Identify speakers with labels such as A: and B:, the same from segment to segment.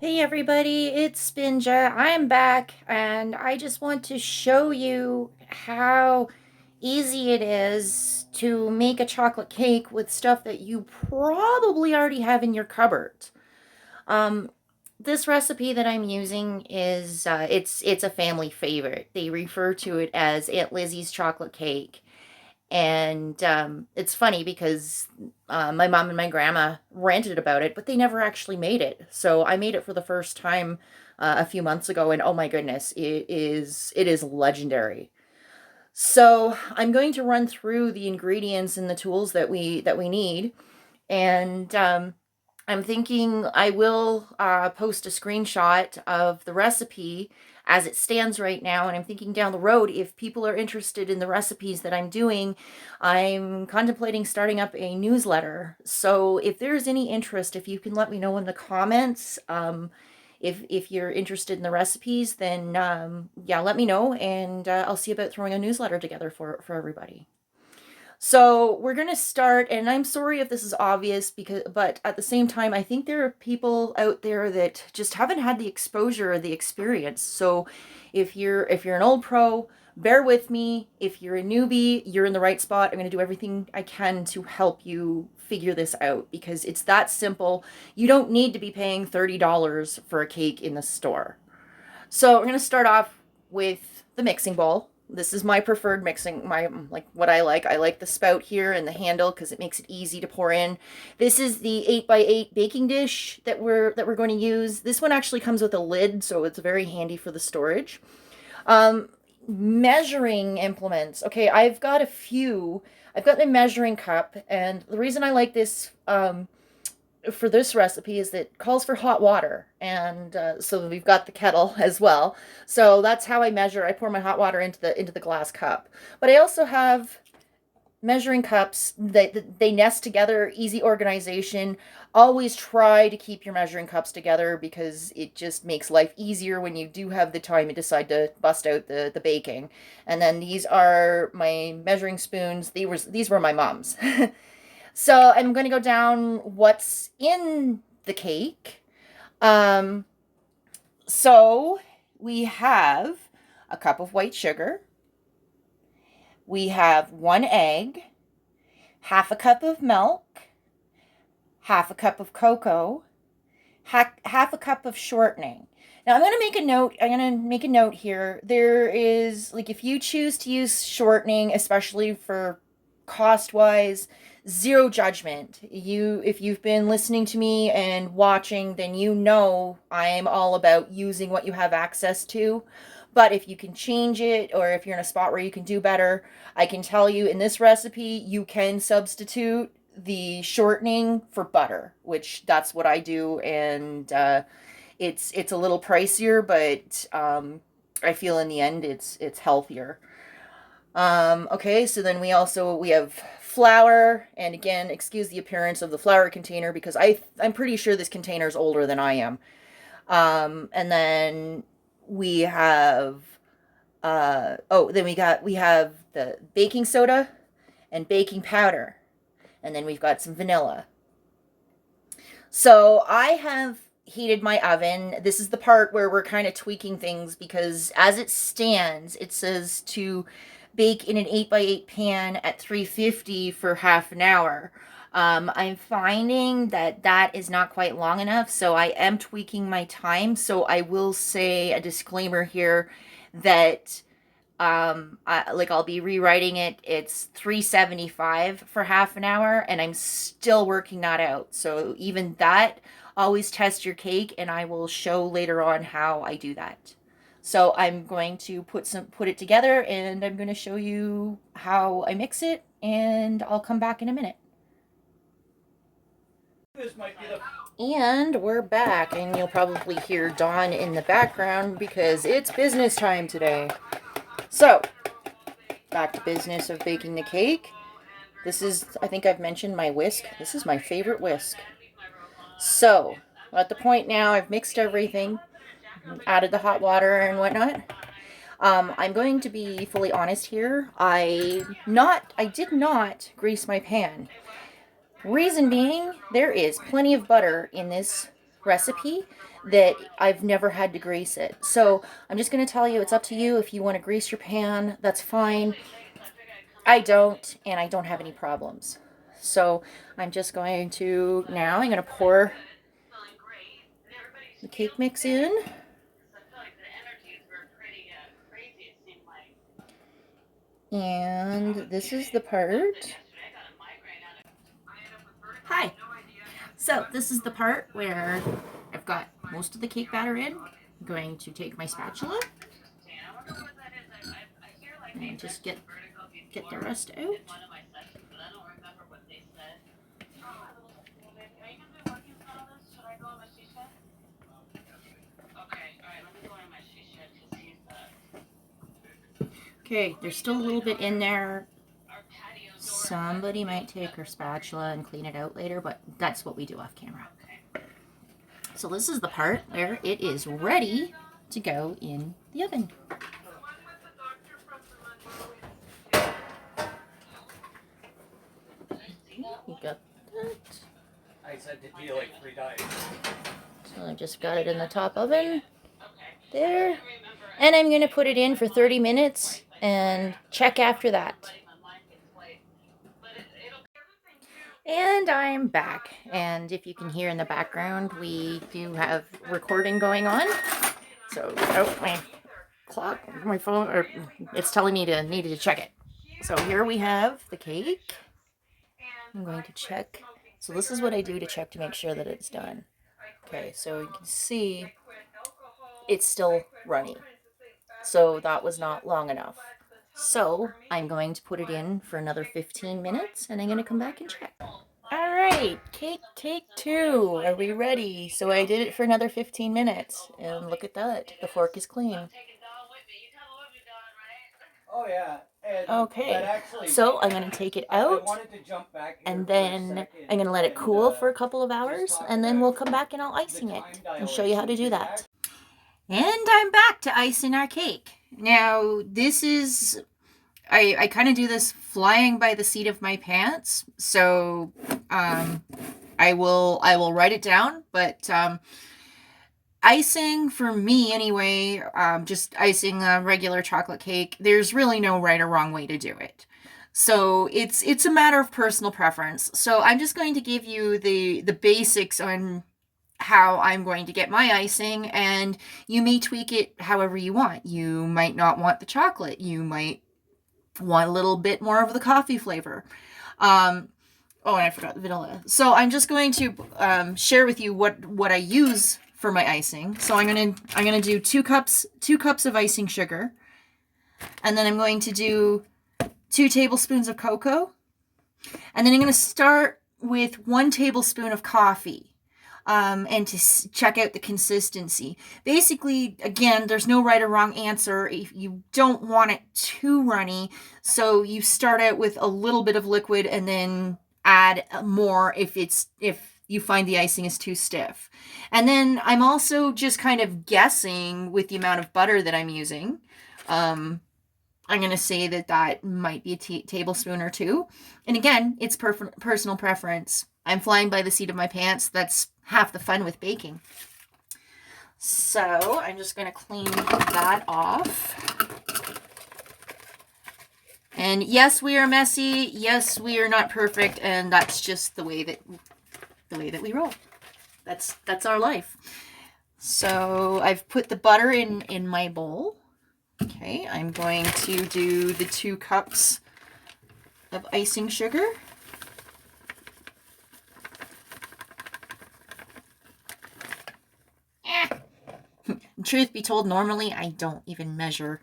A: Hey everybody, it's Spinja. I'm back and I just want to show you how easy it is to make a chocolate cake with stuff that you probably already have in your cupboard. Um, this recipe that I'm using is it's a family favorite. They refer to it as Aunt Lizzie's chocolate cake. And it's funny because my mom and my grandma ranted about it, but they never actually made it. So I made it for the first time a few months ago, and oh my goodness, it is legendary. So I'm going to run through the ingredients and the tools that we need, and I'm thinking I will post a screenshot of the recipe as it stands right now. And I'm thinking down the road, if people are interested in the recipes that I'm doing, I'm contemplating starting up a newsletter. So if there's any interest, if you can let me know in the comments, if you're interested in the recipes, then yeah, let me know, and I'll see about throwing a newsletter together for everybody. So we're gonna start, and I'm sorry if this is obvious but at the same time, I think there are people out there that just haven't had the exposure or the experience. So if you're an old pro, bear with me. If you're a newbie, you're in the right spot. I'm gonna do everything I can to help you figure this out because it's that simple. You don't need to be paying $30 for a cake in the store. So we're gonna start off with the mixing bowl. This is my preferred mixing, my like what I like. I like the spout here and the handle because it makes it easy to pour in. This is the 8x8 baking dish that we're going to use. This one actually comes with a lid, so it's very handy for the storage. Um, Measuring implements. Okay, I've got a few. I've got the measuring cup, and the reason I like this for this recipe is that it calls for hot water, and so we've got the kettle as well. So that's how I measure. I pour my hot water into the glass cup, but I also have measuring cups that they nest together, easy organization. Always try to keep your measuring cups together because it just makes life easier when you do have the time and decide to bust out the baking. And then these are my measuring spoons. These were my mom's. So I'm going to go down what's in the cake. Um, so we have a cup of white sugar. We have one egg, half a cup of milk, half a cup of cocoa, half a cup of shortening. Now I'm going to make a note. I'm going to make a note here. There is, like, if you choose to use shortening, especially for cost wise, zero judgment. If you've been listening to me and watching, then you know I'm all about using what you have access to. But if you can change it, or if you're in a spot where you can do better, I can tell you in this recipe you can substitute the shortening for butter, which that's what I do, and it's a little pricier, but I feel in the end it's healthier. Okay, so then we have flour, and again, excuse the appearance of the flour container because I'm pretty sure this container is older than I am. And then we have then we have the baking soda and baking powder, and then we've got some vanilla. So I have heated my oven. This is the part where we're kind of tweaking things because as it stands, it says to bake in an 8x8 pan at 350 for half an hour. I'm finding that that is not quite long enough, so I am tweaking my time. So I will say a disclaimer here that I'll be rewriting it. It's 375 for half an hour, and I'm still working that out. So even that, always test your cake, and I will show later on how I do that. So I'm going to put it together, and I'm going to show you how I mix it, and I'll come back in a minute. And we're back, and you'll probably hear Dawn in the background because it's business time today. So, back to business of baking the cake. This is, I think I've mentioned my whisk. This is my favorite whisk. So, at the point now, I've mixed everything, added the hot water and whatnot. I'm going to be fully honest here. I did not grease my pan. Reason being, there is plenty of butter in this recipe that I've never had to grease it. So I'm just going to tell you, it's up to you. If you want to grease your pan, that's fine. I don't, and I don't have any problems. So I'm just going to, now I'm going to pour the cake mix in. And this is the part. Hi. So this is the part where I've got most of the cake batter in. I'm going to take my spatula and just get the rest out. Okay, there's still a little bit in there. Somebody might take her spatula and clean it out later, but that's what we do off camera. So this is the part where it is ready to go in the oven. You got that.
B: I said to be like 3 days.
A: So I just got it in the top oven. There. And I'm going to put it in for 30 minutes and check after that. And I'm back. And if you can hear in the background, we do have recording going on. So, oh, my clock, my phone, or it's telling me to needed to check it. So here we have the cake. I'm going to check. So this is what I do to check to make sure that it's done. Okay, so you can see it's still runny. So that was not long enough. So I'm going to put it in for another 15 minutes and I'm going to come back and check. All right, cake take 2. Are we ready? So I did it for another 15 minutes and look at that. The fork is clean.
B: Oh yeah.
A: Okay, so I'm going to take it out and then I'm going to let it cool for a couple of hours and then we'll come back and I'll icing it and show you how to do that. And I'm back to icing our cake. Now, this is, I kind of do this flying by the seat of my pants. So, I will write it down, but, icing for me anyway, just icing a regular chocolate cake, there's really no right or wrong way to do it. So it's a matter of personal preference. So I'm just going to give you the basics on how I'm going to get my icing, and you may tweak it however you want. You might not want the chocolate. You might want a little bit more of the coffee flavor. Oh, and I forgot the vanilla. So I'm just going to share with you what I use for my icing. So I'm gonna do 2 cups of icing sugar, and then I'm going to do 2 tablespoons of cocoa, and then I'm going to start with 1 tablespoon of coffee. And to check out the consistency. Basically, again, there's no right or wrong answer. If you don't want it too runny, so you start out with a little bit of liquid and then add more if you find the icing is too stiff. And then I'm also just kind of guessing with the amount of butter that I'm using. I'm going to say that might be a tablespoon or 2. And again, it's personal preference. I'm flying by the seat of my pants. That's half the fun with baking. So I'm just going to clean that off. And yes, we are messy. Yes, we are not perfect. And that's just the way that we roll. That's our life. So I've put the butter in my bowl. Okay, I'm going to do the 2 cups of icing sugar. Truth be told, normally I don't even measure.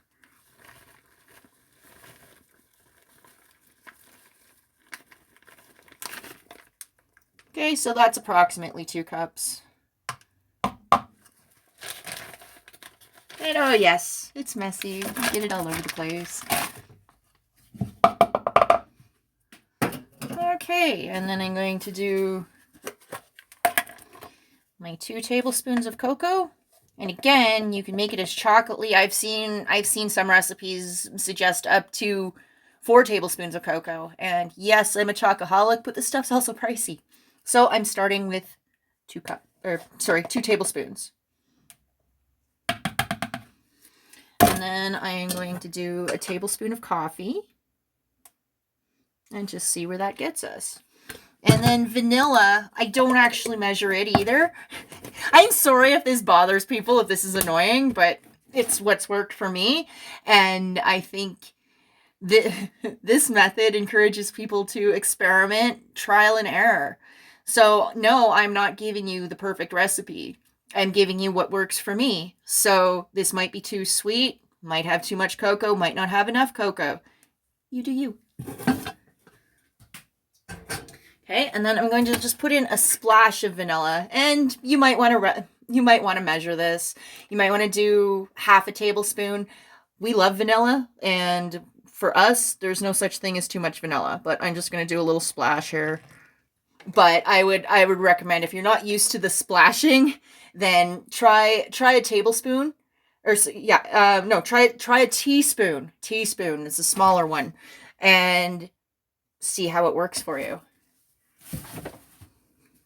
A: Okay, so that's approximately 2 cups. And oh yes, it's messy. Get it all over the place. Okay, and then I'm going to do my 2 tablespoons of cocoa. And again, you can make it as chocolatey. I've seen some recipes suggest up to 4 tablespoons of cocoa. And yes, I'm a chocoholic, but this stuff's also pricey. So I'm starting with 2 2 tablespoons. And then I am going to do a tablespoon of coffee and just see where that gets us. And then vanilla, I don't actually measure it either. I'm sorry if this bothers people, if this is annoying, but it's what's worked for me. And I think this method encourages people to experiment, trial and error. So no, I'm not giving you the perfect recipe. I'm giving you what works for me. So this might be too sweet, might have too much cocoa, might not have enough cocoa. You do you. Okay, and then I'm going to just put in a splash of vanilla, and you might want to measure this. You might want to do half a tablespoon. We love vanilla, and for us, there's no such thing as too much vanilla, but I'm just going to do a little splash here. But I would recommend, if you're not used to the splashing, then try a tablespoon, or try a teaspoon. Teaspoon is a smaller one, and see how it works for you.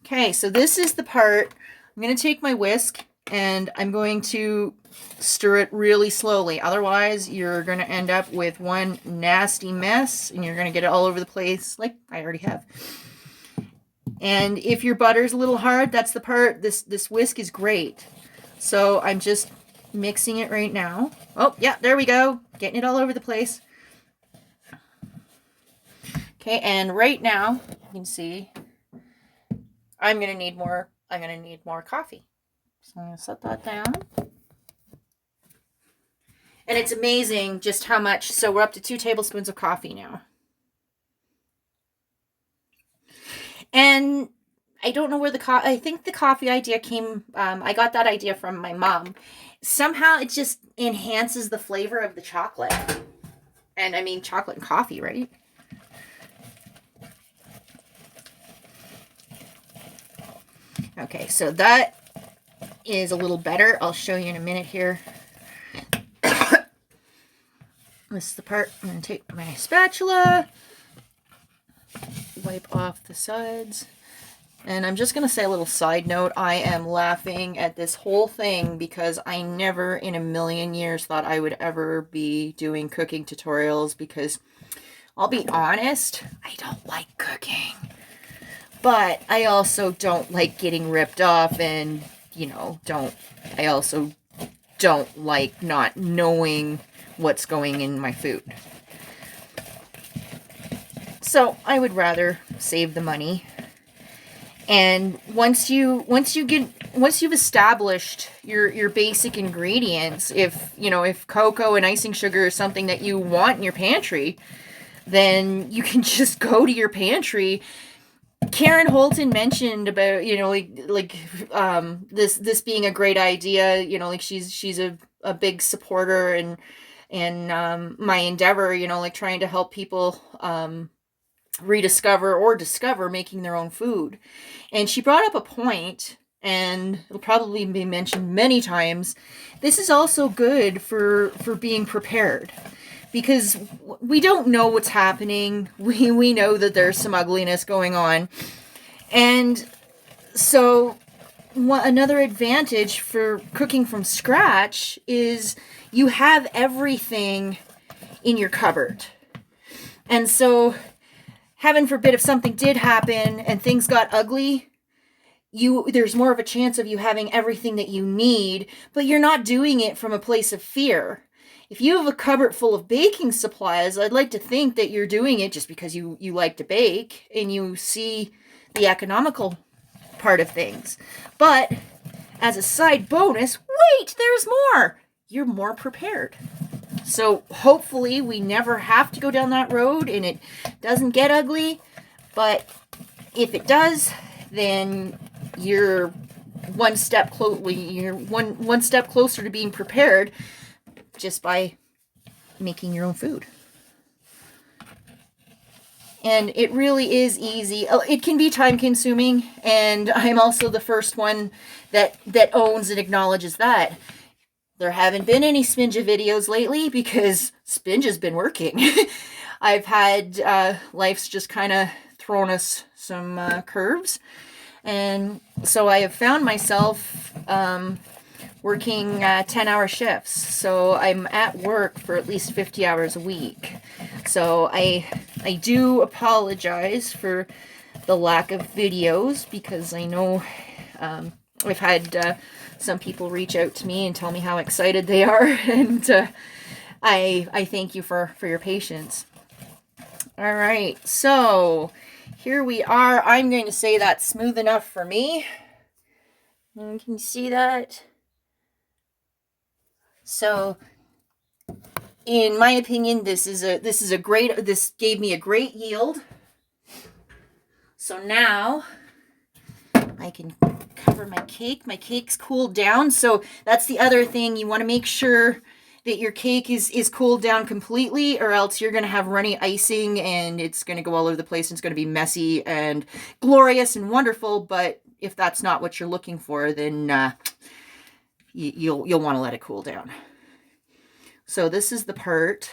A: Okay, so this is the part. I'm going to take my whisk and I'm going to stir it really slowly. Otherwise, you're going to end up with one nasty mess and you're going to get it all over the place like I already have. And if your butter's a little hard, that's the part. This whisk is great. So I'm just mixing it right now. Oh, yeah, there we go. Getting it all over the place. Okay, and right now, you can see I'm going to need more coffee. So I'm going to set that down. And it's amazing just how much. So we're up to 2 tablespoons of coffee now. And I don't know where I think the coffee idea came, I got that idea from my mom. Somehow it just enhances the flavor of the chocolate. And I mean, chocolate and coffee, right? Okay, so that is a little better. I'll show you in a minute here. This is the part I'm going to take my spatula, wipe off the sides. And I'm just going to say a little side note. I am laughing at this whole thing because I never in a million years thought I would ever be doing cooking tutorials, because I'll be honest, I don't like cooking. But I also don't like getting ripped off, and, I also don't like not knowing what's going in my food. So I would rather save the money. And once you've established your basic ingredients, if cocoa and icing sugar is something that you want in your pantry, then you can just go to your pantry. Karen Holton mentioned about, this being a great idea, she's a big supporter and my endeavor, trying to help people rediscover or discover making their own food. And she brought up a point, and it'll probably be mentioned many times. This is also good for being prepared, because we don't know what's happening. We know that there's some ugliness going on. And so another advantage for cooking from scratch is you have everything in your cupboard. And so, heaven forbid, if something did happen and things got ugly, there's more of a chance of you having everything that you need, but you're not doing it from a place of fear. If you have a cupboard full of baking supplies, I'd like to think that you're doing it just because you like to bake and you see the economical part of things. But as a side bonus, wait, there's more. You're more prepared. So hopefully we never have to go down that road and it doesn't get ugly. But if it does, then you're one step closer to being prepared, just by making your own food. And it really is easy. It can be time consuming, and I'm also the first one that owns and acknowledges that. There haven't been any Spinja videos lately because Spinja's been working. I've had life's just kind of thrown us some curves, And so I have found myself working 10-hour shifts. So I'm at work for at least 50 hours a week. So I do apologize for the lack of videos, because I know I've had some people reach out to me and tell me how excited they are, and I thank you for your patience. All right, so here we are. I'm going to say that's smooth enough for me. And can you see that? So, in my opinion, this gave me a great yield. So now I can cover my cake. My cake's cooled down. So that's the other thing. You want to make sure that your cake is cooled down completely, or else you're going to have runny icing and it's going to go all over the place, and it's going to be messy and glorious and wonderful. But if that's not what you're looking for, then you'll want to let it cool down. So this is the part.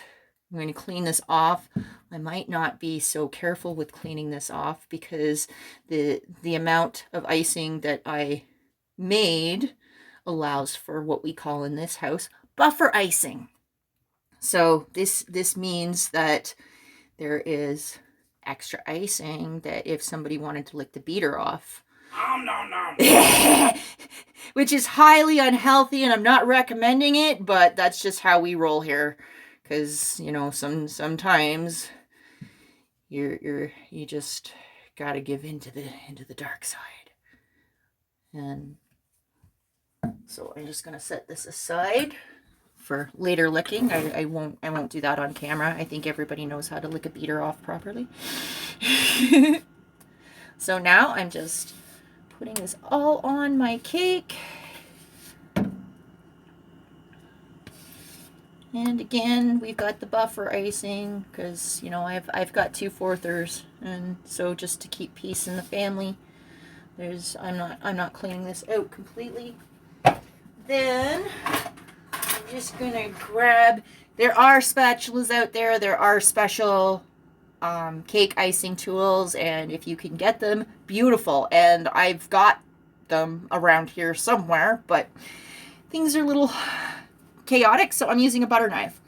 A: I'm going to clean this off. I might not be so careful with cleaning this off, because the amount of icing that I made allows for what we call in this house buffer icing. So this means that there is extra icing that if somebody wanted to lick the beater off, which is highly unhealthy, and I'm not recommending it, but that's just how we roll here. Because sometimes you just gotta give into the dark side. And so I'm just gonna set this aside for later licking. I won't do that on camera. I think everybody knows how to lick a beater off properly. So now I'm just putting this all on my cake. And again, we've got the buffer icing, because I've got 2/4ers, and so just to keep peace in the family, I'm not cleaning this out completely. Then I'm just gonna grab. There are spatulas out there. There are special cake icing tools, and if you can get them, beautiful. And I've got them around here somewhere, but things are a little chaotic, so I'm using a butter knife.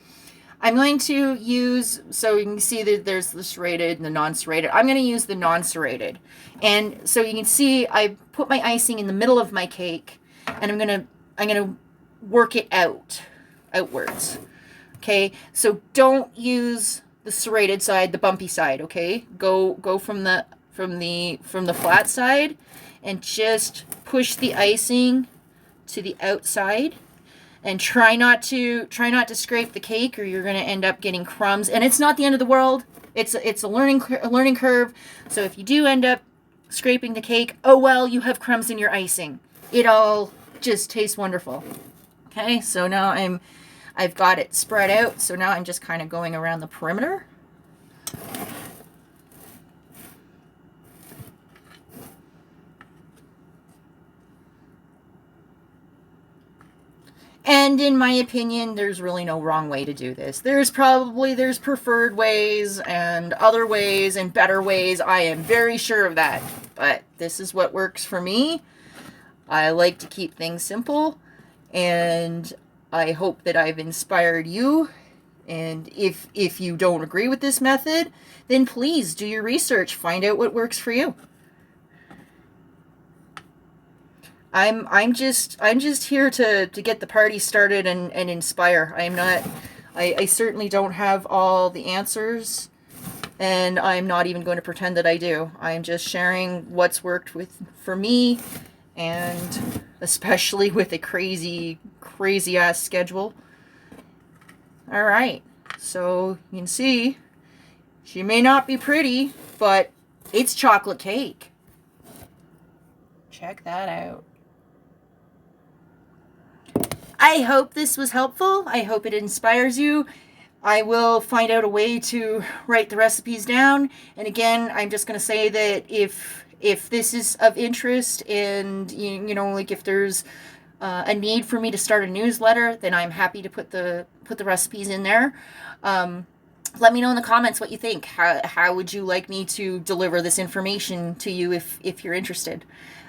A: I'm going to use, so you can see that there's the serrated and the non-serrated. I'm going to use the non-serrated. And so you can see I put my icing in the middle of my cake, and I'm going to work it outwards. Okay? So don't use the serrated side, the bumpy side, okay? Go from the flat side and just push the icing to the outside. And try not to scrape the cake, or you're going to end up getting crumbs. And it's not the end of the world. It's a learning curve. So if you do end up scraping the cake, oh well, you have crumbs in your icing. It all just tastes wonderful. Okay, so now I've got it spread out. So now I'm just kind of going around the perimeter. And in my opinion, there's really no wrong way to do this. There's preferred ways and other ways and better ways. I am very sure of that. But this is what works for me. I like to keep things simple, and I hope that I've inspired you. And if you don't agree with this method, then please do your research. Find out what works for you. I'm just here to get the party started and inspire. I certainly don't have all the answers, and I'm not even going to pretend that I do. I'm just sharing what's worked for me, and especially with a crazy ass schedule. All right, so you can see she may not be pretty, but it's chocolate cake. Check that out. I hope this was helpful. I hope it inspires you. I will find out a way to write the recipes down. And again, I'm just going to say that if this is of interest, and like if there's a need for me to start a newsletter, then I'm happy to put the recipes in there. let me know in the comments what you think. How would you like me to deliver this information to you if you're interested?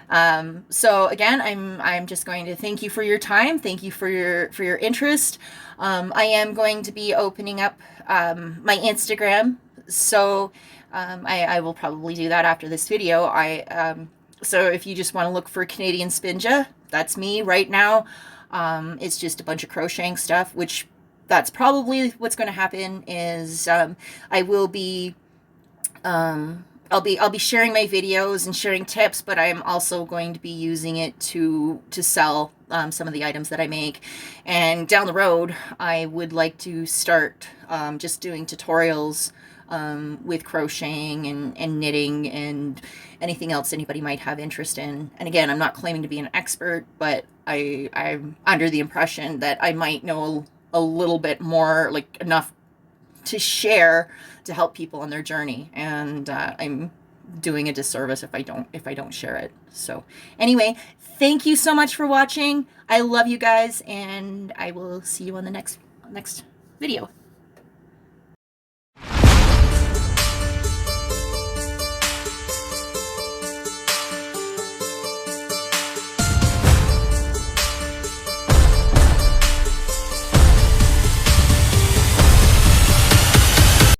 A: So again, I'm just going to thank you for your time. Thank you for your interest. I am going to be opening up my Instagram, so I will probably do that after this video. So if you just want to look for Canadian Spinja, that's me right now. It's just a bunch of crocheting stuff, which that's probably what's going to happen is I will be I'll be sharing my videos and sharing tips, but I'm also going to be using it to sell some of the items that I make. And down the road, I would like to start just doing tutorials with crocheting and knitting and anything else anybody might have interest in. And again, I'm not claiming to be an expert, but I'm under the impression that I might know a little bit more, like enough to share to help people on their journey, and I'm doing a disservice if I don't share it. So anyway, thank you so much for watching. I love you guys, and I will see you on the next video.